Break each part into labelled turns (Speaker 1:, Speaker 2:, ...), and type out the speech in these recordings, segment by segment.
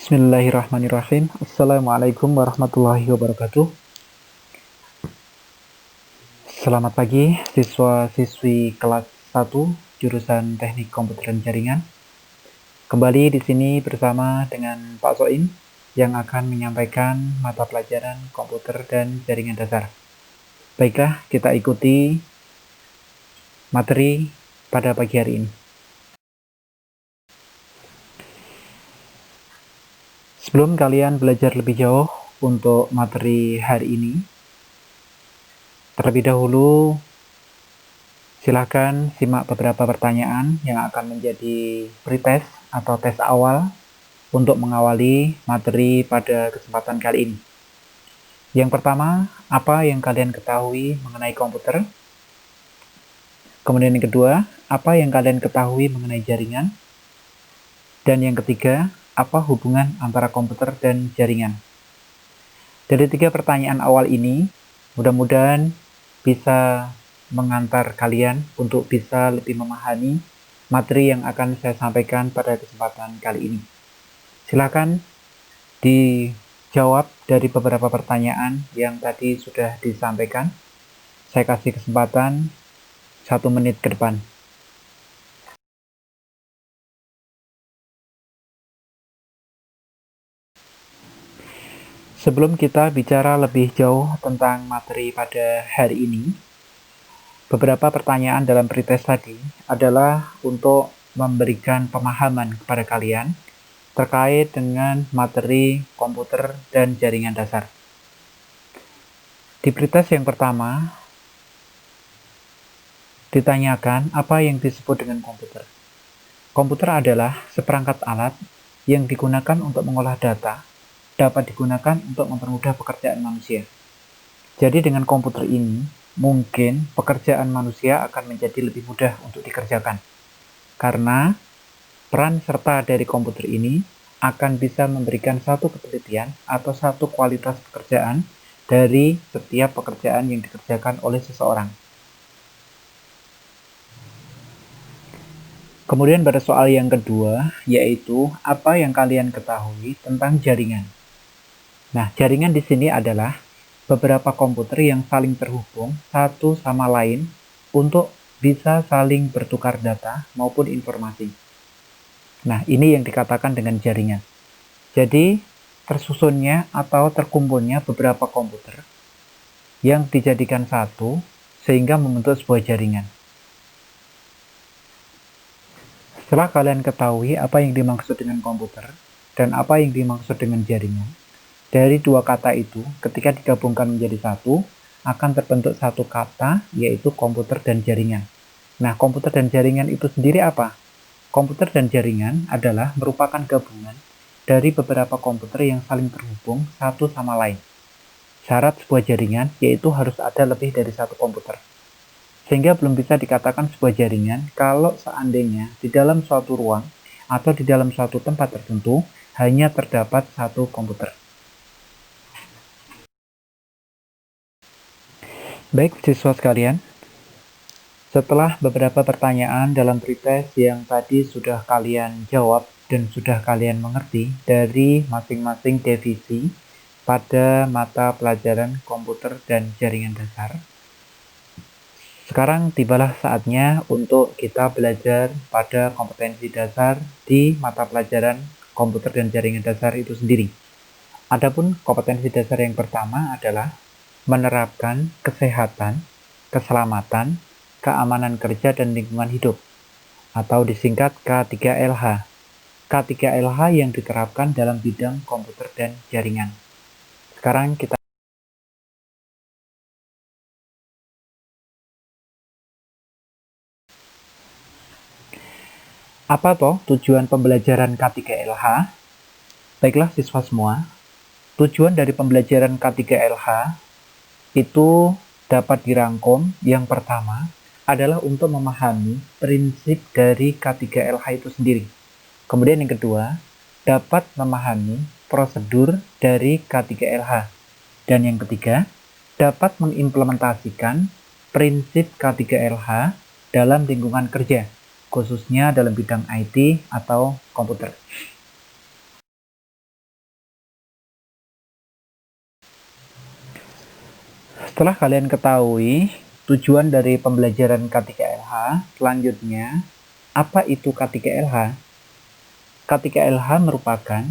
Speaker 1: Bismillahirrahmanirrahim. Assalamualaikum warahmatullahi wabarakatuh. Selamat pagi siswa-siswi kelas 1 jurusan Teknik Komputer dan Jaringan. Kembali di sini bersama dengan Pak Soim yang akan menyampaikan mata pelajaran komputer dan jaringan dasar. Baiklah, kita ikuti materi pada pagi hari ini. Sebelum kalian belajar lebih jauh untuk materi hari ini, terlebih dahulu silakan simak beberapa pertanyaan yang akan menjadi pretest atau tes awal untuk mengawali materi pada kesempatan kali ini. Yang pertama, apa yang kalian ketahui mengenai komputer? Kemudian yang kedua, apa yang kalian ketahui mengenai jaringan? Dan yang ketiga, apa hubungan antara komputer dan jaringan? Dari 3 pertanyaan awal ini, mudah-mudahan bisa mengantar kalian untuk bisa lebih memahami materi yang akan saya sampaikan pada kesempatan kali ini. Silakan dijawab dari beberapa pertanyaan yang tadi sudah disampaikan. Saya kasih kesempatan 1 menit ke depan. Sebelum kita bicara lebih jauh tentang materi pada hari ini, beberapa pertanyaan dalam pretest tadi adalah untuk memberikan pemahaman kepada kalian terkait dengan materi komputer dan jaringan dasar. Di pretest yang pertama, ditanyakan apa yang disebut dengan komputer. Komputer adalah seperangkat alat yang digunakan untuk mengolah data, dapat digunakan untuk mempermudah pekerjaan manusia. Jadi dengan komputer ini, mungkin pekerjaan manusia akan menjadi lebih mudah untuk dikerjakan. Karena peran serta dari komputer ini akan bisa memberikan satu ketelitian atau satu kualitas pekerjaan dari setiap pekerjaan yang dikerjakan oleh seseorang. Kemudian pada soal yang kedua, yaitu apa yang kalian ketahui tentang jaringan. Nah, jaringan di sini adalah beberapa komputer yang saling terhubung satu sama lain untuk bisa saling bertukar data maupun informasi. Nah, ini yang dikatakan dengan jaringan. Jadi, tersusunnya atau terkumpulnya beberapa komputer yang dijadikan satu sehingga membentuk sebuah jaringan. Setelah kalian ketahui apa yang dimaksud dengan komputer dan apa yang dimaksud dengan jaringan, dari dua kata itu, ketika digabungkan menjadi satu, akan terbentuk satu kata, yaitu komputer dan jaringan. Nah, komputer dan jaringan itu sendiri apa? Komputer dan jaringan adalah merupakan gabungan dari beberapa komputer yang saling terhubung satu sama lain. Syarat sebuah jaringan yaitu harus ada lebih dari satu komputer. Sehingga belum bisa dikatakan sebuah jaringan kalau seandainya di dalam suatu ruang atau di dalam suatu tempat tertentu hanya terdapat satu komputer. Baik, siswa sekalian, setelah beberapa pertanyaan dalam pretest yang tadi sudah kalian jawab dan sudah kalian mengerti dari masing-masing divisi pada mata pelajaran komputer dan jaringan dasar, sekarang tibalah saatnya untuk kita belajar pada kompetensi dasar di mata pelajaran komputer dan jaringan dasar itu sendiri. Adapun kompetensi dasar yang pertama adalah menerapkan kesehatan, keselamatan, keamanan kerja dan lingkungan hidup, atau disingkat K3LH. K3LH yang diterapkan dalam bidang komputer dan jaringan. Sekarang kita apa toh tujuan pembelajaran K3LH? Baiklah siswa semua, tujuan dari pembelajaran K3LH itu dapat dirangkum. Yang pertama adalah untuk memahami prinsip dari K3LH itu sendiri. Kemudian yang kedua, dapat memahami prosedur dari K3LH. Dan yang ketiga, dapat mengimplementasikan prinsip K3LH dalam lingkungan kerja, khususnya dalam bidang IT atau komputer. Setelah kalian ketahui tujuan dari pembelajaran K3LH, selanjutnya apa itu K3LH? K3LH merupakan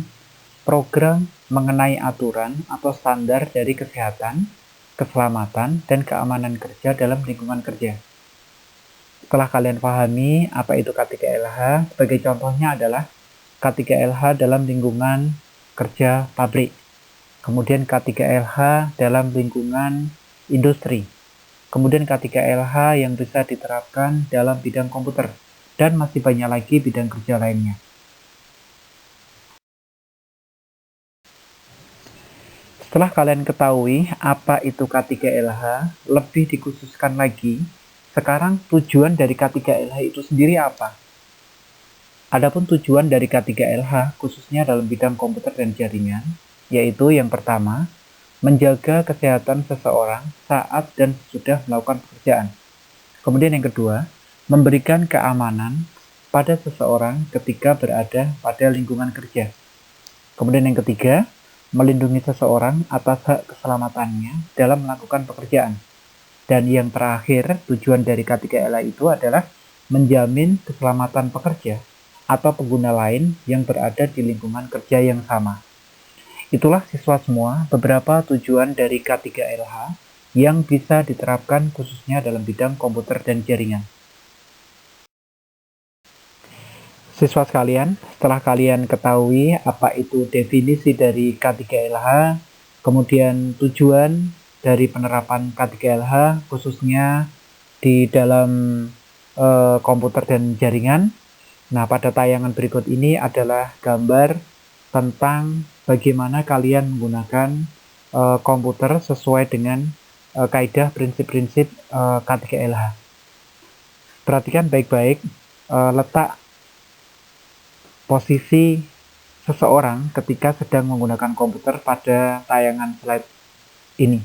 Speaker 1: program mengenai aturan atau standar dari kesehatan, keselamatan, dan keamanan kerja dalam lingkungan kerja. Setelah kalian pahami apa itu K3LH, sebagai contohnya adalah K3LH dalam lingkungan kerja pabrik, kemudian K3LH dalam lingkungan industri, kemudian K3LH yang bisa diterapkan dalam bidang komputer, dan masih banyak lagi bidang kerja lainnya. Setelah kalian ketahui apa itu K3LH, lebih dikhususkan lagi, sekarang tujuan dari K3LH itu sendiri apa? Adapun tujuan dari K3LH khususnya dalam bidang komputer dan jaringan, yaitu yang pertama, menjaga kesehatan seseorang saat dan sesudah melakukan pekerjaan. Kemudian yang kedua, memberikan keamanan pada seseorang ketika berada pada lingkungan kerja. Kemudian yang ketiga, melindungi seseorang atas hak keselamatannya dalam melakukan pekerjaan. Dan yang terakhir, tujuan dari K3LH itu adalah menjamin keselamatan pekerja atau pengguna lain yang berada di lingkungan kerja yang sama. Itulah siswa semua beberapa tujuan dari K3LH yang bisa diterapkan khususnya dalam bidang komputer dan jaringan. Siswa sekalian, setelah kalian ketahui apa itu definisi dari K3LH, kemudian tujuan dari penerapan K3LH khususnya di dalam komputer dan jaringan. Nah, pada tayangan berikut ini adalah gambar tentang bagaimana kalian menggunakan komputer sesuai dengan kaidah prinsip-prinsip K3LH. Perhatikan baik-baik letak posisi seseorang ketika sedang menggunakan komputer pada tayangan slide ini.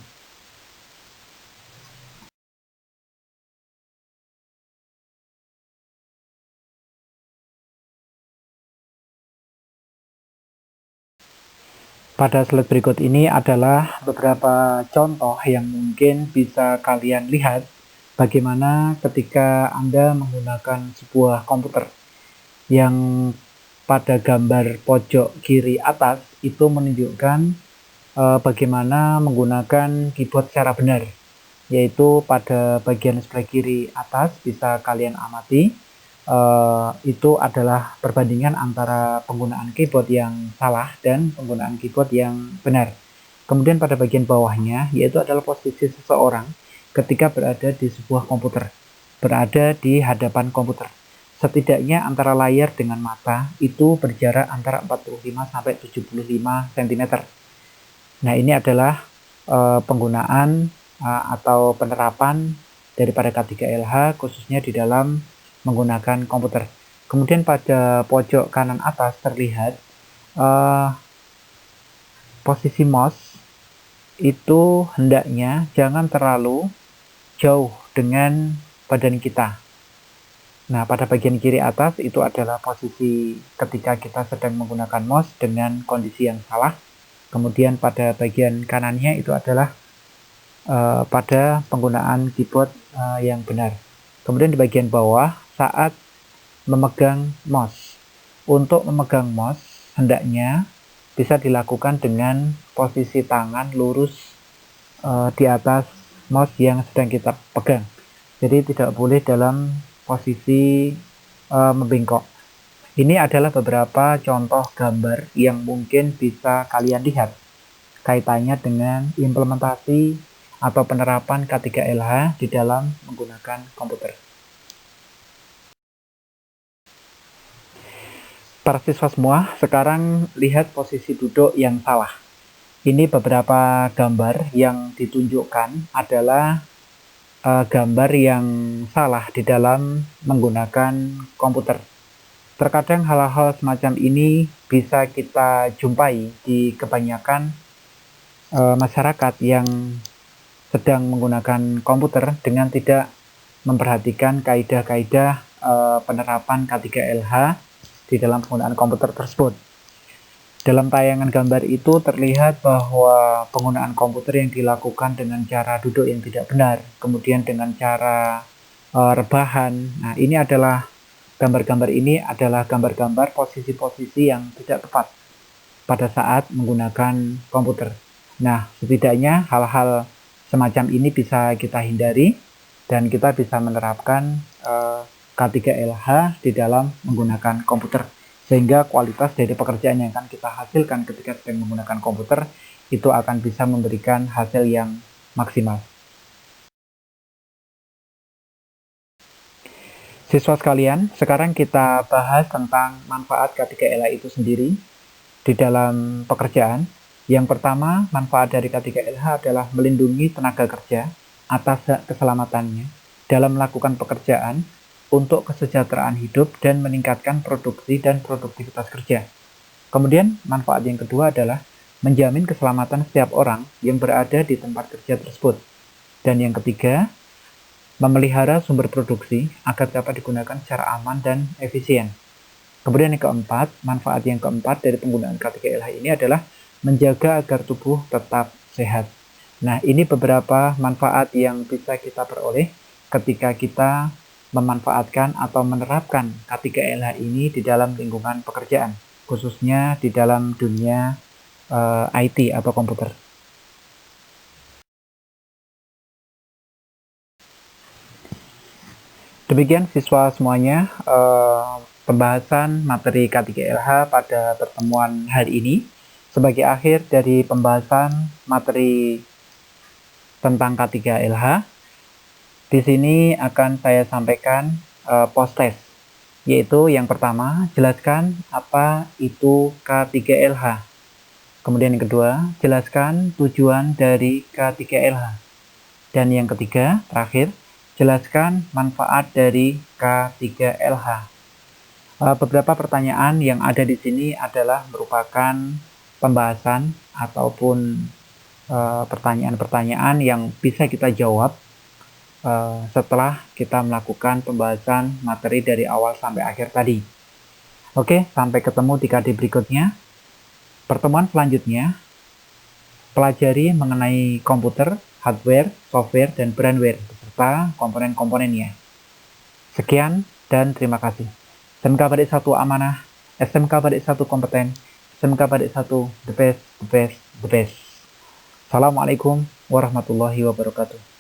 Speaker 1: Pada slide berikut ini adalah beberapa contoh yang mungkin bisa kalian lihat bagaimana ketika Anda menggunakan sebuah komputer yang pada gambar pojok kiri atas itu menunjukkan bagaimana menggunakan keyboard secara benar, yaitu pada bagian sebelah kiri atas bisa kalian amati itu adalah perbandingan antara penggunaan keyboard yang salah dan penggunaan keyboard yang benar. Kemudian pada bagian bawahnya yaitu adalah posisi seseorang ketika berada di sebuah komputer, berada di hadapan komputer. Setidaknya antara layar dengan mata itu berjarak antara 45 sampai 75 cm. Nah, ini adalah penggunaan atau penerapan daripada K3LH khususnya di dalam menggunakan komputer. Kemudian pada pojok kanan atas terlihat posisi mouse itu hendaknya jangan terlalu jauh dengan badan kita. Nah, pada bagian kiri atas itu adalah posisi ketika kita sedang menggunakan mouse dengan kondisi yang salah. Kemudian pada bagian kanannya itu adalah pada penggunaan keyboard yang benar. Kemudian di bagian bawah saat memegang mouse. Untuk memegang mouse hendaknya bisa dilakukan dengan posisi tangan lurus di atas mouse yang sedang kita pegang. Jadi tidak boleh dalam posisi membengkok. Ini adalah beberapa contoh gambar yang mungkin bisa kalian lihat kaitannya dengan implementasi atau penerapan K3LH di dalam menggunakan komputer. Para siswa semua, sekarang lihat posisi duduk yang salah. Ini beberapa gambar yang ditunjukkan adalah gambar yang salah di dalam menggunakan komputer. Terkadang hal-hal semacam ini bisa kita jumpai di kebanyakan masyarakat yang sedang menggunakan komputer dengan tidak memperhatikan kaidah-kaidah penerapan K3LH di dalam penggunaan komputer tersebut. Dalam tayangan gambar itu terlihat bahwa penggunaan komputer yang dilakukan dengan cara duduk yang tidak benar, kemudian dengan cara rebahan. Nah, ini adalah gambar-gambar ini adalah gambar-gambar posisi-posisi yang tidak tepat pada saat menggunakan komputer. Nah, setidaknya hal-hal semacam ini bisa kita hindari dan kita bisa menerapkan K3LH di dalam menggunakan komputer, sehingga kualitas dari pekerjaan yang akan kita hasilkan ketika sedang menggunakan komputer itu akan bisa memberikan hasil yang maksimal. Siswa sekalian, sekarang kita bahas tentang manfaat K3LH itu sendiri di dalam pekerjaan. Yang pertama, manfaat dari K3LH adalah melindungi tenaga kerja atas hak keselamatannya dalam melakukan pekerjaan untuk kesejahteraan hidup dan meningkatkan produksi dan produktivitas kerja. Kemudian, manfaat yang kedua adalah menjamin keselamatan setiap orang yang berada di tempat kerja tersebut. Dan yang ketiga, memelihara sumber produksi agar dapat digunakan secara aman dan efisien. Kemudian yang keempat, manfaat yang keempat dari penggunaan K3LH ini adalah menjaga agar tubuh tetap sehat. Nah, ini beberapa manfaat yang bisa kita peroleh ketika kita memanfaatkan atau menerapkan K3LH ini di dalam lingkungan pekerjaan, khususnya di dalam dunia IT atau komputer. Demikian siswa semuanya, pembahasan materi K3LH pada pertemuan hari ini. Sebagai akhir dari pembahasan materi tentang K3LH, di sini akan saya sampaikan post test, yaitu yang pertama, jelaskan apa itu K3LH. Kemudian yang kedua, jelaskan tujuan dari K3LH. Dan yang ketiga, terakhir, jelaskan manfaat dari K3LH. Beberapa pertanyaan yang ada di sini adalah merupakan pembahasan ataupun pertanyaan-pertanyaan yang bisa kita jawab setelah kita melakukan pembahasan materi dari awal sampai akhir tadi. Oke, sampai ketemu di KD berikutnya. Pertemuan selanjutnya, pelajari mengenai komputer, hardware, software, dan brandware, beserta komponen-komponennya. Sekian dan terima kasih. SMK Badik 1 amanah, SMK Badik 1 kompeten, SMK Badik 1 the best, the best, the best. Assalamualaikum warahmatullahi wabarakatuh.